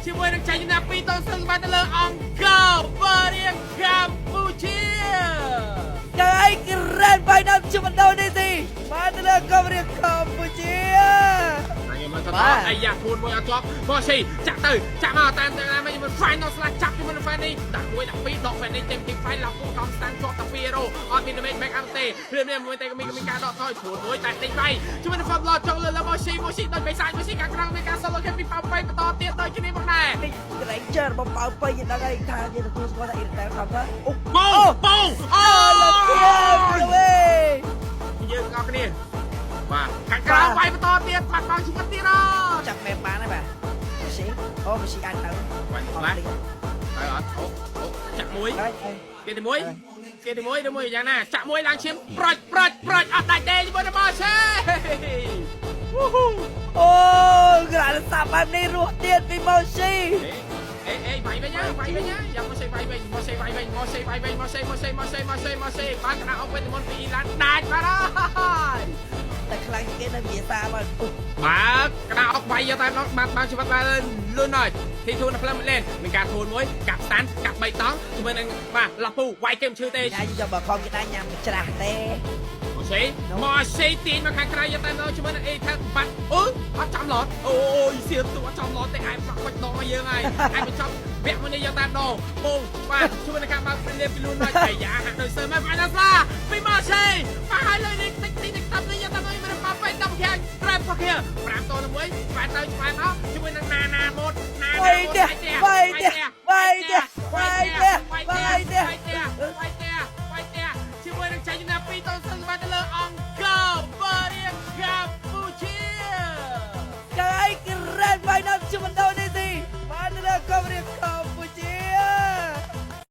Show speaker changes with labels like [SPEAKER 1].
[SPEAKER 1] ជាមួយនឹងចាញ់ណា2-0បានទៅលើអង្គរបរៀងកម្ពុជា
[SPEAKER 2] ហើយក្រែនបាយដល់ជុំដូនេស៊ីបានទៅលើកូរ៉េកម្ពុជា
[SPEAKER 1] មកទៅអាយ៉ាធូនមួយអត់ជាប់មកស៊ីចាក់ទៅចាក់មកតាមទៅណាមក final slash ចាប់ជាមួយនឹង fan នេះដាក់1ដាក់2ដក fan នេះចេញទី fan ឡើងគូកំស្តាំងជាប់តា2រ៉ូអត់មាន damage back up ទេព្រាមមួយតែមានការដកថយធូនមួយតែដេញវាយជាមួយនឹង fan ឡចង់លើមកស៊ីដូចបេសាចមកស៊ីកាក្រងមានការ solo គេពីប៉ៅប៉ៃបន្តទៀតដូចគ្នាមកដែរ
[SPEAKER 2] ក្រែងចើរបស់ប៉ៅប៉ៃយើងដឹងហើយថាយើងទទួលស្គាល់ថាអ៊ីរ៉ានខំទៅ
[SPEAKER 1] អូបង
[SPEAKER 2] លោកទៀតវិញ
[SPEAKER 1] យើងអរគ្នាបាទខាងក្រៅវាយបន្តទៀតបាត់បង់ជីវិតទៀត
[SPEAKER 2] ចាប់មែនបានហើយបាទស៊ីមកស៊ីអាចទៅ
[SPEAKER 1] វាយបាទហើយអត់អូចាក់មួយគេទី1យ៉ាងណាចាក់មួយឡើងឈាមប្រាច់អត់ដាច់ទេជាមួយនឹងមកឆេ
[SPEAKER 2] អូក្រានសាប់បែបនេះរស់ទៀតពីមកស៊ី
[SPEAKER 1] វាយវិញយ៉ាងមកសេវាយវិញមកសេបានកណ្ដាលអុកវេទមន្តពីអ៊ីឡានដាច់បាទហើយ
[SPEAKER 2] តែខ្លាំងគេនៅវាសាមក
[SPEAKER 1] បាទកណ្ដាលអុកវាយយកតែបានជីវិតបានលឿនហើយទីធូនផ្លឹមលេនមានការធូនមួយកាប់ស្តាន់កាប់3តង់ជាមួយនឹងបាទឡាពូវាយគេមិនឈឺទេ
[SPEAKER 2] ញ៉ាំយកបើខំគេដែរញ៉ាំច្រាស់ទេ
[SPEAKER 1] មកសេទាញមកខាងក្រៅយកតែនៅជាមួយនឹងអេថាបាត់អត់ចាំឡតអូយសៀមទូអត់ចាំឡតទេឯងបាក់បាច់ដងមកយើងហើយឯងបញ្ចប់វគ្គមួយនេះយកតែដងពងបាទជួយនឹងការបើកព្រីលៀបពីលូនមកអាយ៉ាហាក់ដូចសើមកវាយដល់ស្លាពីមកសេបាទហើយលើនេះតិចតាមនេះយកតែនៅមានប៉ាប៉ៃដំខាងត្រែបផកhere 5ត1បាទទៅឆ្វែងមកជាមួយនឹងណាម៉ូត
[SPEAKER 2] វាយទៀត
[SPEAKER 1] ជាមួយនឹងចាញ់ណា2-0បានទៅលើអង្គរបរៀងកម្ពុជា
[SPEAKER 2] ហើយក្រែនបាយដ